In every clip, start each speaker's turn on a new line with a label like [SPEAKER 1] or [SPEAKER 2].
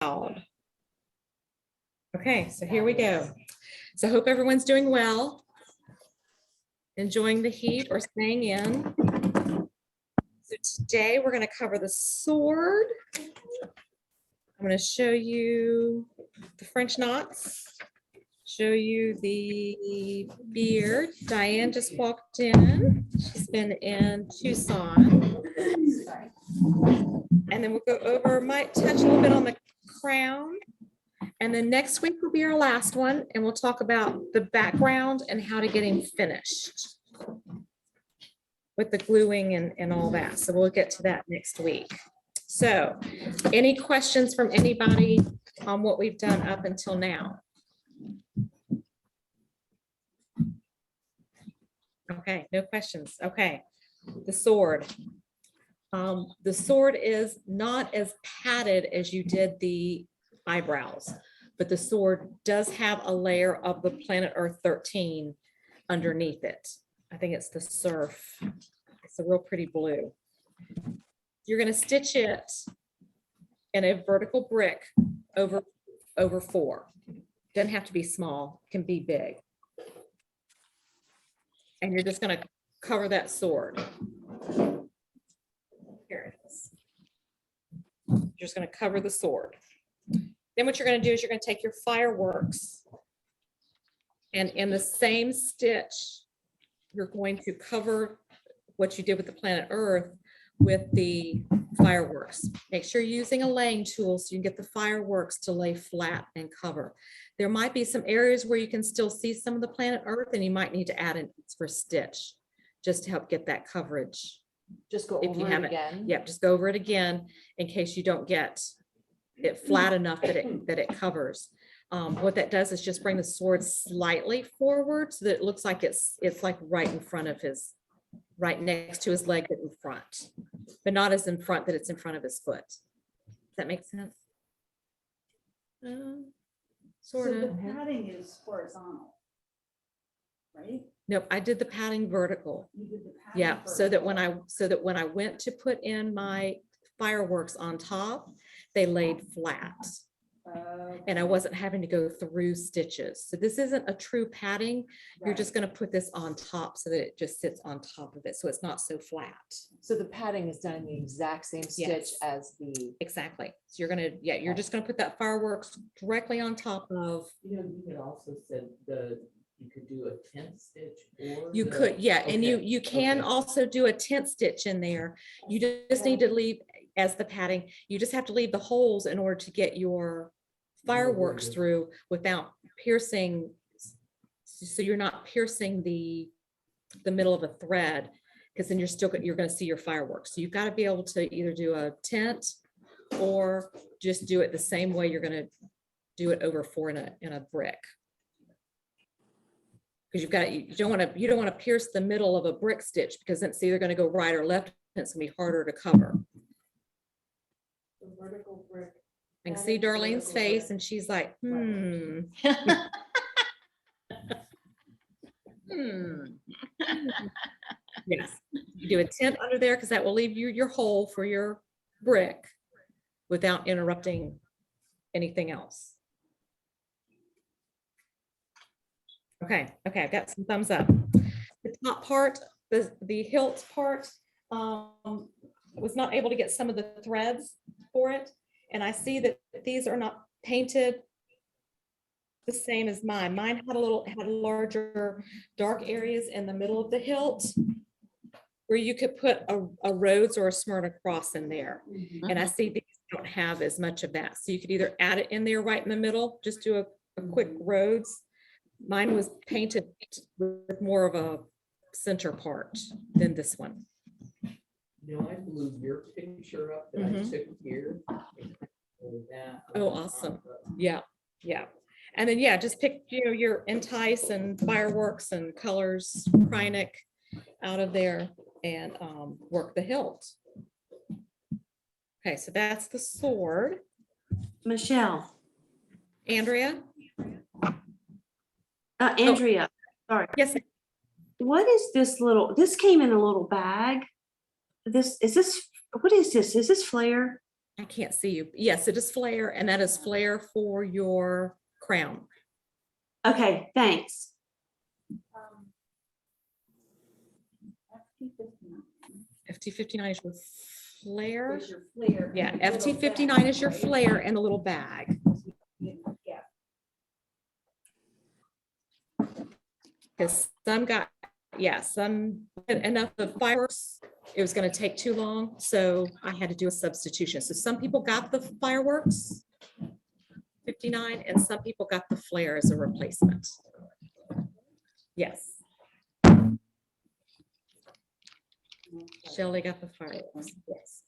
[SPEAKER 1] Okay, so here we go. So I hope everyone's doing well, enjoying the heat or staying in. So today we're going to cover the sword. I'm going to show you the French knots, show you the beard. Diane just walked in. She's been in Tucson. And then we'll go over, might touch a little bit on the crown. And then next week will be our last one, and we'll talk about the background and how to get him finished with the gluing and all that. So we'll get to that next week. So any questions from anybody on what we've done up until now? Okay, no questions. Okay, the sword. The sword is not as padded as you did the eyebrows, but the sword does have a layer of the Planet Earth 13 underneath it. I think it's the surf. It's a real pretty blue. You're going to stitch it in a vertical brick over 4. Doesn't have to be small, it can be big. And you're just going to cover that sword. Here it is. You're just going to cover the sword. Then what you're going to do is you're going to take your fireworks, and in the same stitch, you're going to cover what you did with the Planet Earth with the fireworks. Make sure you're using a laying tool so you can get the fireworks to lay flat and cover. There might be some areas where you can still see some of the Planet Earth, and you might need to add an extra stitch just to help get that coverage.
[SPEAKER 2] Just go
[SPEAKER 1] If
[SPEAKER 2] over
[SPEAKER 1] you
[SPEAKER 2] it
[SPEAKER 1] haven't,
[SPEAKER 2] again.
[SPEAKER 1] yep, just go over it again in case you don't get it flat enough that it covers. What that does is just bring the sword slightly forward so that it looks like it's like right in front of his, right next to his leg, but in front, but not as in front that it's in front of his foot. Does that make sense? Sort
[SPEAKER 3] So
[SPEAKER 1] of.
[SPEAKER 3] the padding is horizontal, right?
[SPEAKER 1] Nope, I did the padding vertical.
[SPEAKER 3] You did the padding
[SPEAKER 1] Yeah, so that
[SPEAKER 3] vertical.
[SPEAKER 1] when I went to put in my fireworks on top, they laid flat. And I wasn't having to go through stitches. So this isn't a true padding. You're just going to put this on top so that it just sits on top of it. So it's not so flat.
[SPEAKER 2] So the padding is done in the exact same stitch
[SPEAKER 1] Yes.
[SPEAKER 2] as the.
[SPEAKER 1] Exactly. So you're going to, yeah, you're just going to put that fireworks directly on top of.
[SPEAKER 4] You know, you could also said you could do a 10th stitch or.
[SPEAKER 1] You could, yeah, and
[SPEAKER 4] okay,
[SPEAKER 1] you can
[SPEAKER 4] okay.
[SPEAKER 1] also do a 10th stitch in there. You just need to leave, as the padding, you just have to leave the holes in order to get your fireworks through without piercing. So you're not piercing the middle of a thread, because then you're going to see your fireworks. So you've got to be able to either do a tent or just do it the same way you're going to do it over 4 in a brick. Because you don't want to pierce the middle of a brick stitch, because it's either going to go right or left, and it's going to be harder to cover.
[SPEAKER 3] The vertical brick.
[SPEAKER 1] I can see Darlene's face, and she's like, hmm. Yes, you do a tent under there because that will leave you your hole for your brick without interrupting anything else. Okay, I've got some thumbs up. The top part, the hilt part, was not able to get some of the threads for it. And I see that these are not painted the same as mine. Mine had larger dark areas in the middle of the hilt where you could put a Rhodes or a Smyrna cross in there. And I see these don't have as much of that. So you could either add it in there right in the middle, just do a quick Rhodes. Mine was painted with more of a center part than this one.
[SPEAKER 4] You know, I blew your picture up that I took here.
[SPEAKER 1] Oh, awesome. Yeah. And then, yeah, just pick, your entice and fireworks and colors, Krynic out of there and work the hilt. Okay, so that's the sword.
[SPEAKER 5] Michelle.
[SPEAKER 1] Andrea?
[SPEAKER 5] Andrea, sorry.
[SPEAKER 1] Yes.
[SPEAKER 5] What is this this came in a little bag. What is this? Is this flare?
[SPEAKER 1] I can't see you. Yes, it is flare, and that is flare for your crown.
[SPEAKER 5] Okay, thanks.
[SPEAKER 1] FT59 is your flare.
[SPEAKER 3] Is your flare.
[SPEAKER 1] Yeah,
[SPEAKER 3] and a little
[SPEAKER 1] FT59
[SPEAKER 3] bag,
[SPEAKER 1] is your
[SPEAKER 3] right?
[SPEAKER 1] flare and a little bag.
[SPEAKER 3] Yeah.
[SPEAKER 1] Because some got, yeah, some enough of fireworks, it was going to take too long, so I had to do a substitution. So some people got the fireworks 59, and some people got the flare as a replacement. Yes. Shelley got the fireworks. Yes.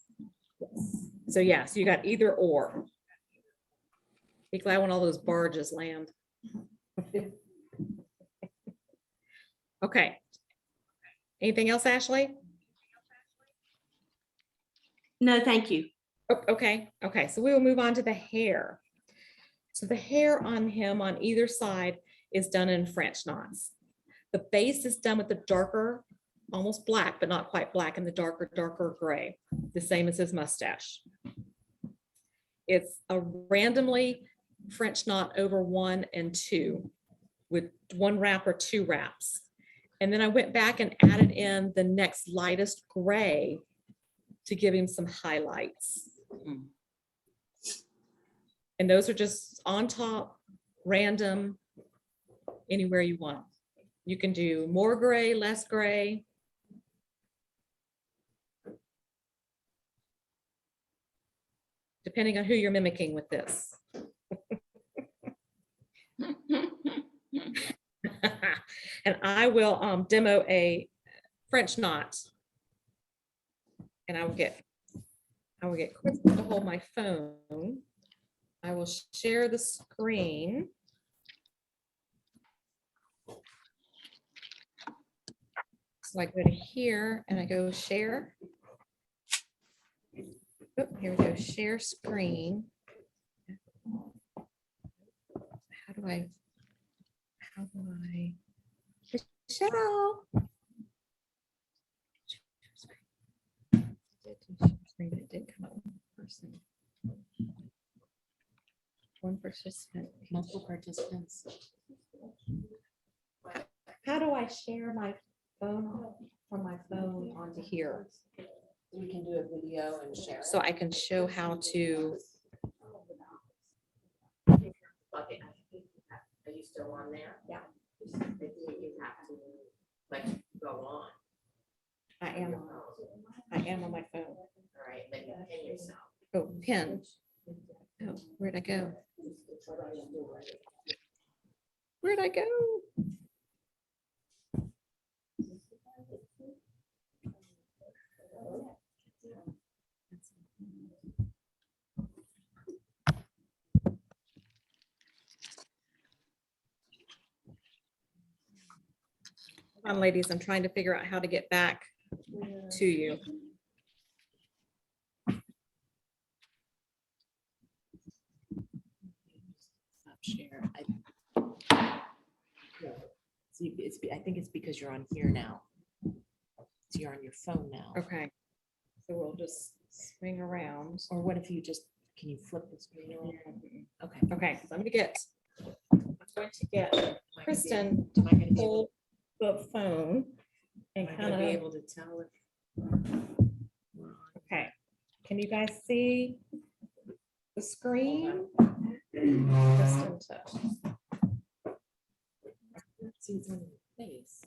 [SPEAKER 1] Yes. So yeah, so you got either or. Be glad when all those barges land. Okay. Anything else, Ashley?
[SPEAKER 5] No, thank you.
[SPEAKER 1] Oh, okay, okay, so we will move on to the hair. So the hair on him on either side is done in French knots. The base is done with the darker, almost black, but not quite black, and the darker gray, the same as his mustache. It's a randomly French knot over 1 and 2 with 1 wrap or 2 wraps. And then I went back and added in the next lightest gray to give him some highlights. And those are just on top, random, anywhere you want. You can do more gray, less gray. Depending on who you're mimicking with this. And I will demo a French knot. And I will get Kristen to hold my phone. I will share the screen. So I go to here and I go share. Oh, here we go, share screen. How do I? Michelle. It did come up with one person. One participant.
[SPEAKER 2] Multiple participants.
[SPEAKER 1] How do I share my phone from my phone onto here?
[SPEAKER 2] We can do a video and share.
[SPEAKER 1] So I can show how to.
[SPEAKER 6] Okay, are you still on there?
[SPEAKER 1] Yeah.
[SPEAKER 6] Maybe you have to like go on.
[SPEAKER 1] I am on my phone.
[SPEAKER 6] All right, then you pin yourself.
[SPEAKER 1] Oh, pin. Oh, where'd I go? Where'd I go? Hold on, ladies, I'm trying to figure out how to get back to you.
[SPEAKER 2] Stop share. See, I think it's because you're on here now. So you're on your phone now.
[SPEAKER 1] Okay. So we'll just swing around.
[SPEAKER 2] Or what if you just, can you flip the screen a little? Okay.
[SPEAKER 1] Okay, so I'm going to get Kristen
[SPEAKER 2] Am I gonna
[SPEAKER 1] to
[SPEAKER 2] be able,
[SPEAKER 1] hold the phone and
[SPEAKER 2] am I
[SPEAKER 1] kind
[SPEAKER 2] gonna be
[SPEAKER 1] of,
[SPEAKER 2] able to tell if?
[SPEAKER 1] okay. Can you guys see the screen? Kristen to-
[SPEAKER 2] See, it's on your face.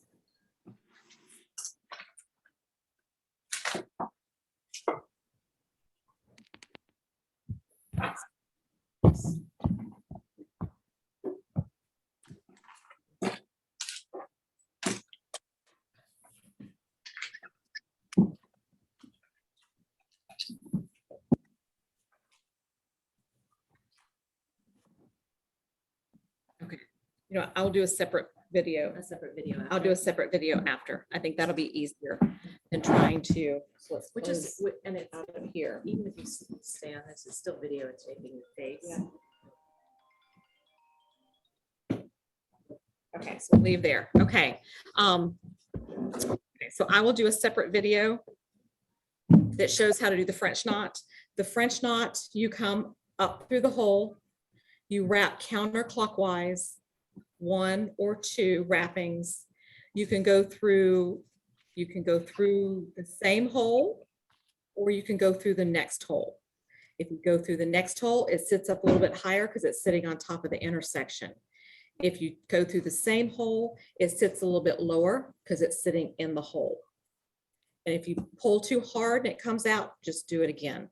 [SPEAKER 1] You know, I'll do a separate video.
[SPEAKER 2] A separate video.
[SPEAKER 1] I'll do a separate video after. I think that'll be easier than trying to. So let's
[SPEAKER 2] Which
[SPEAKER 1] close
[SPEAKER 2] is, and it's,
[SPEAKER 1] out of here.
[SPEAKER 2] even if you stay on this, it's still videotaping your face.
[SPEAKER 1] Yeah. Okay, so leave there. Okay. Okay, so I will do a separate video that shows how to do the French knot. The French knot, you come up through the hole, you wrap counterclockwise, 1 or 2 wrappings. You can go through the same hole, or you can go through the next hole. If you go through the next hole, it sits up a little bit higher because it's sitting on top of the intersection. If you go through the same hole, it sits a little bit lower because it's sitting in the hole. And if you pull too hard and it comes out, just do it again.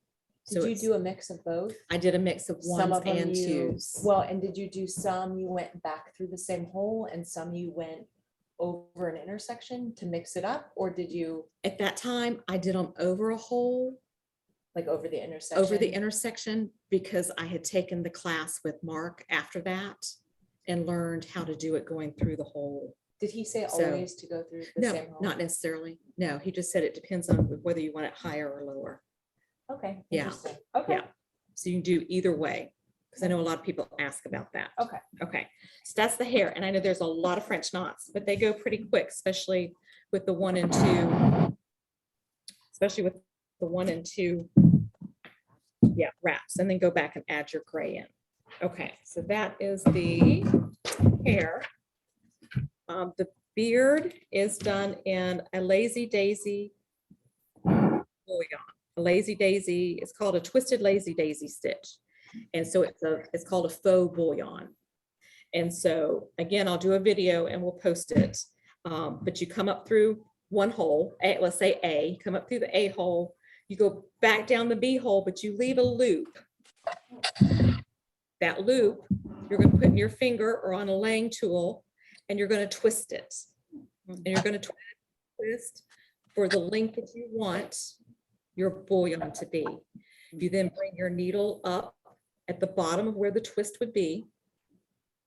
[SPEAKER 2] Did you do a mix of both?
[SPEAKER 1] I did a mix of
[SPEAKER 2] Some
[SPEAKER 1] ones
[SPEAKER 2] of them
[SPEAKER 1] and
[SPEAKER 2] you,
[SPEAKER 1] twos.
[SPEAKER 2] well, and did you do some you went back through the same hole and some you went over an intersection to mix it up? Or did you
[SPEAKER 1] At that time, I did them over a hole,
[SPEAKER 2] like over the intersection?
[SPEAKER 1] over the intersection, because I had taken the class with Mark after that and learned how to do it going through the hole.
[SPEAKER 2] Did he say
[SPEAKER 1] So-
[SPEAKER 2] always to go through the
[SPEAKER 1] No,
[SPEAKER 2] same hole?
[SPEAKER 1] not necessarily. No, he just said it depends on whether you want it higher or lower.
[SPEAKER 2] Okay.
[SPEAKER 1] Yeah.
[SPEAKER 2] Interesting. Okay.
[SPEAKER 1] Yeah. So you can do either way, because I know a lot of people ask about that.
[SPEAKER 2] Okay.
[SPEAKER 1] Okay, so that's the hair. And I know there's a lot of French knots, but they go pretty quick, especially with the 1 and 2. Especially with the 1 and 2. Yeah, wraps, and then go back and add your gray in. Okay, so that is the hair. The beard is done in a lazy daisy bullion. A lazy daisy, it's called a twisted lazy daisy stitch. And so it's called a faux bullion. And so again, I'll do a video and we'll post it. But you come up through one hole, let's say A, come up through the A hole, you go back down the B hole, but you leave a loop. That loop, you're going to put in your finger or on a laying tool, and you're going to twist it. And you're going to twist for the length that you want your bullion to be. You then bring your needle up at the bottom of where the twist would be,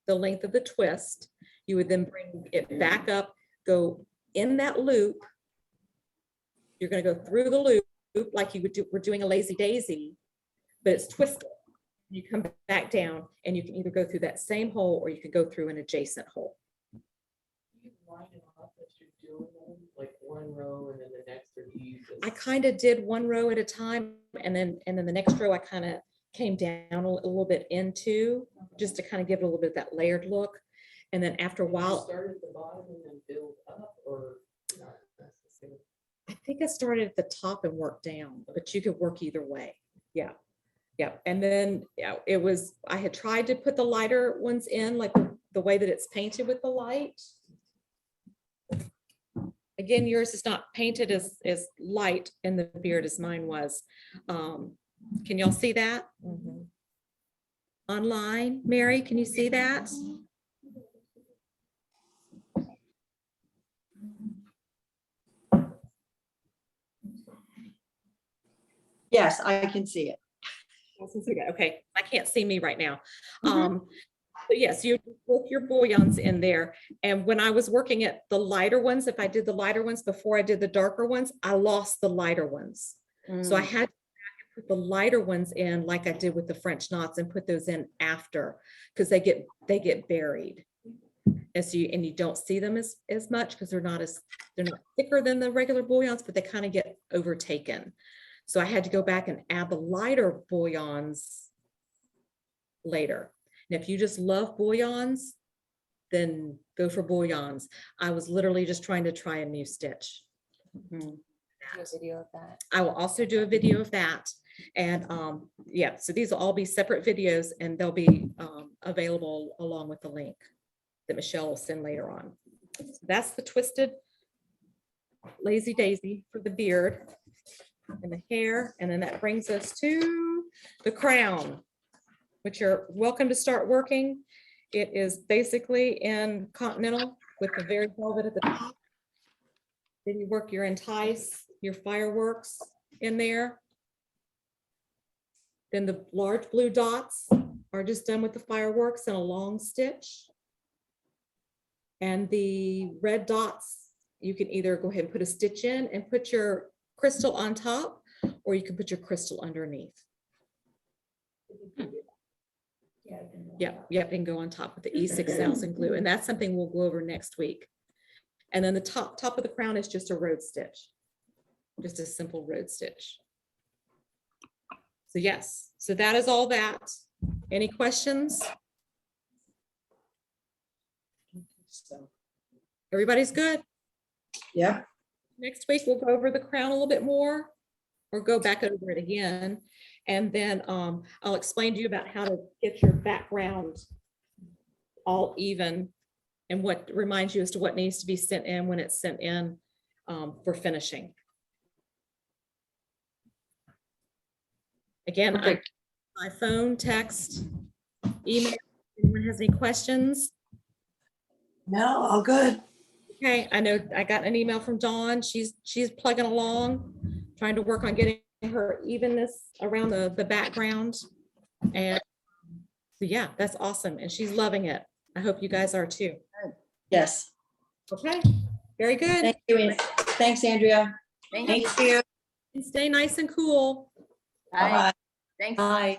[SPEAKER 1] the length of the twist. You would then bring it back up, go in that loop. You're going to go through the loop like you would do, we're doing a lazy daisy, but it's twisted. You come back down and you can either go through that same hole or you can go through an adjacent hole.
[SPEAKER 4] You line it up as you're doing them, like 1 row and then the next, or do you just?
[SPEAKER 1] I kind of did 1 row at a time, and then the next row I kind of came down a little bit into, just to kind of give it a little bit of that layered look. And then after a
[SPEAKER 4] Did you
[SPEAKER 1] while,
[SPEAKER 4] start at the bottom and then build up, or not necessarily?
[SPEAKER 1] I think I started at the top and worked down, but you could work either way. Yeah. Yeah. And then it was, I had tried to put the lighter ones in, like the way that it's painted with the light. Again, yours is not painted as light in the beard as mine was. Can y'all see that
[SPEAKER 2] Mhm.
[SPEAKER 1] online? Mary, can you see that?
[SPEAKER 7] Yes, I can see it.
[SPEAKER 1] Okay, I can't see me right now. But yes, you work your bullions in there. And when I was working at the lighter ones, if I did the lighter ones before I did the darker ones, I lost the lighter ones. So I had to put the lighter ones in like I did with the French knots and put those in after, because they get buried. And so you don't see them as much because they're not thicker than the regular bullions, but they kind of get overtaken. So I had to go back and add the lighter bullions later. And if you just love bullions, then go for bullions. I was literally just trying to try a new stitch.
[SPEAKER 2] Do a video of that.
[SPEAKER 1] I will also do a video of that. And yeah, so these will all be separate videos and they'll be available along with the link that Michelle will send later on. So that's the twisted lazy daisy for the beard and the hair. And then that brings us to the crown, which you're welcome to start working. It is basically in continental with the very velvet at the top. Then you work your entice, your fireworks in there. Then the large blue dots are just done with the fireworks and a long stitch. And the red dots, you can either go ahead and put a stitch in and put your crystal on top, or you can put your crystal underneath. Yep, and go on top with the E6000 glue. And that's something we'll go over next week. And then the top of the crown is just a road stitch, just a simple road stitch. So yes, so that is all that. Any questions?
[SPEAKER 2] So,
[SPEAKER 1] Everybody's good?
[SPEAKER 7] Yep.
[SPEAKER 1] Next week, we'll go over the crown a little bit more or go back over it again. And then I'll explain to you about how to get your background all even and what reminds you as to what needs to be sent in when it's sent in for finishing. Again, my phone, text, email. Anyone has any questions?
[SPEAKER 7] No, all good.
[SPEAKER 1] Okay, I know I got an email from Dawn. She's plugging along, trying to work on getting her evenness around the background. And so yeah, that's awesome. And she's loving it. I hope you guys are too.
[SPEAKER 7] Yes.
[SPEAKER 1] Okay, very good.
[SPEAKER 7] Thank you. Thanks, Andrea.
[SPEAKER 3] Thank you.
[SPEAKER 1] And stay nice and cool.
[SPEAKER 7] Bye.
[SPEAKER 3] Thanks.
[SPEAKER 7] Bye.